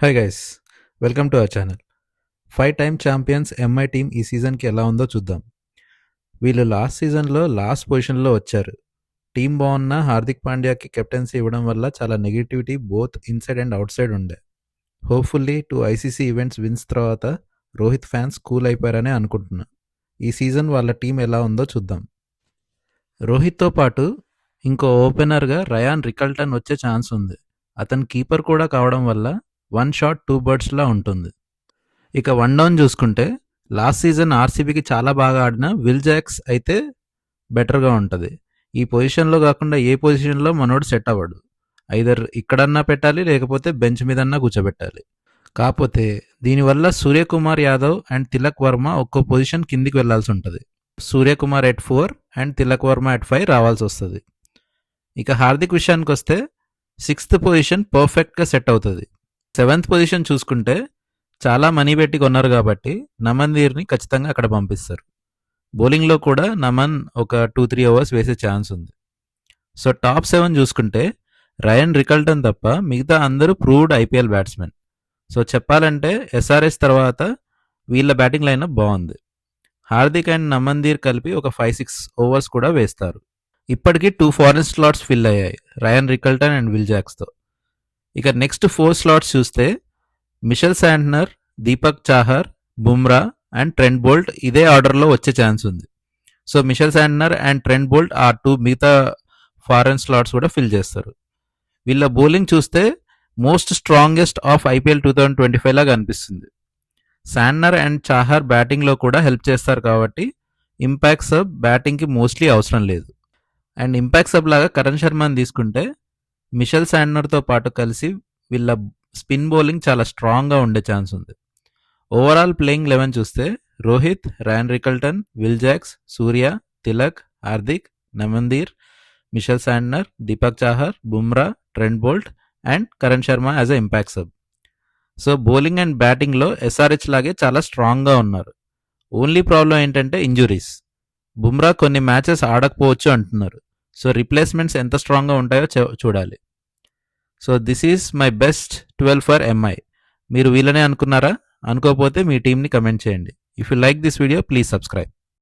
Hi guys, welcome to our channel. 5 time champions MI team ఈ సీజన్కి ఎలా ఉందో చూద్దాం. వీళ్ళు లాస్ట్ సీజన్లో లాస్ట్ పొజిషన్లో వచ్చారు. టీం బాగున్నా హార్దిక్ పాండ్యాకి కెప్టెన్సీ ఇవ్వడం వల్ల చాలా negativity both inside and out side ఉండే. హోప్ఫుల్లీ 2 ఐసీసీ ఈవెంట్స్ విన్స్ తర్వాత రోహిత్ ఫ్యాన్స్ కూల్ అయిపోయారని అనుకుంటున్నా. ఈ సీజన్ వాళ్ళ టీం ఎలా ఉందో చూద్దాం. రోహిత్తో పాటు ఇంకో ఓపెనర్గా రయాన్ రికల్టన్ వచ్చే ఛాన్స్ ఉంది. అతను కీపర్ కూడా కావడం వల్ల 1 షాట్ 2 బర్డ్స్లా ఉంటుంది. ఇక 1 డౌన్ చూసుకుంటే లాస్ట్ సీజన్ ఆర్సీబీకి చాలా బాగా ఆడిన విల్ జాక్స్ అయితే బెటర్గా ఉంటుంది. ఈ పొజిషన్లో కాకుండా ఏ పొజిషన్లో మనోడు సెట్ అవ్వడు. ఐదర్ ఇక్కడన్నా పెట్టాలి, లేకపోతే బెంచ్ మీదన్నా కూర్చోబెట్టాలి. కాకపోతే దీనివల్ల సూర్యకుమార్ యాదవ్ అండ్ తిలక్ వర్మ ఒక్కో పొజిషన్ కిందికి వెళ్లాల్సి ఉంటుంది. Suryakumar at 4 and Tilak Varma at 5 రావాల్సి వస్తుంది. ఇక హార్దిక్ విషయానికి వస్తే 6th పొజిషన్ పర్ఫెక్ట్గా సెట్ అవుతుంది. 7th పొజిషన్ చూసుకుంటే చాలా మనీ పెట్టి కొన్నారు కాబట్టి నమన్దీర్ని ఖచ్చితంగా అక్కడ పంపిస్తారు. బౌలింగ్లో కూడా నమన్ ఒక 2-3 ఓవర్స్ వేసే ఛాన్స్ ఉంది. సో టాప్ 7 చూసుకుంటే రయన్ రికల్టన్ తప్ప మిగతా అందరూ ప్రూవ్డ్ ఐపీఎల్ బ్యాట్స్మెన్. సో చెప్పాలంటే ఎస్ఆర్ఎస్ తర్వాత వీళ్ళ బ్యాటింగ్ లైనప్ బాగుంది. హార్దిక్ అండ్ నమన్దీర్ కలిపి ఒక 5-6 ఓవర్స్ కూడా వేస్తారు. ఇప్పటికీ 2 ఫారెన్ స్లాట్స్ ఫిల్ అయ్యాయి రయన్ రికల్టన్ అండ్ విల్ జాక్స్తో. ఇక నెక్స్ట్ 4 స్లాట్స్ చూస్తే Mitchell Santner, Deepak Chahar, Bumrah and Trent Boult ఇదే ఆర్డర్లో వచ్చే ఛాన్స్ ఉంది. So Mitchell Santner and Trent Boult ఆ 2 మిగతా ఫారెన్ స్లాట్స్ కూడా ఫిల్ చేస్తారు. వీళ్ళ బౌలింగ్ చూస్తే మోస్ట్ స్ట్రాంగెస్ట్ ఆఫ్ ఐపీఎల్ 2025 లాగా అనిపిస్తుంది. శాంట్నర్ అండ్ చాహర్ బ్యాటింగ్లో కూడా హెల్ప్ చేస్తారు కాబట్టి ఇంపాక్ట్ సబ్ బ్యాటింగ్కి మోస్ట్లీ అవసరం లేదు. అండ్ ఇంపాక్ట్ సబ్ లాగా కరణ్ శర్మని తీసుకుంటే మిషెల్ శాంట్నర్తో పాటు కలిసి వీళ్ళ స్పిన్ బౌలింగ్ చాలా స్ట్రాంగ్గా ఉండే ఛాన్స్ ఉంది. ఓవరాల్ ప్లేయింగ్ 11 చూస్తే Rohit, Ryan Rickelton, Will Jacks, Surya, Tilak, Hardik, Naman Dhir, Mitchell Santner, Deepak Chahar, Bumrah, Trent Boult and Karan Sharma as a impact sub. So bowling and బ్యాటింగ్లో ఎస్ఆర్హెచ్ లాగే చాలా స్ట్రాంగ్గా ఉన్నారు. ఓన్లీ ప్రాబ్లం ఏంటంటే ఇంజురీస్. బుమ్రా కొన్ని మ్యాచెస్ ఆడకపోవచ్చు అంటున్నారు. సో రిప్లేస్మెంట్స్ ఎంత స్ట్రాంగ్గా ఉంటాయో చూడాలి. So this is my best 12 for MI. మీరు వీళ్ళనే అనుకున్నారా? అనుకోకపోతే మీ టీంని కమెంట్ చేయండి. If you like this video please subscribe.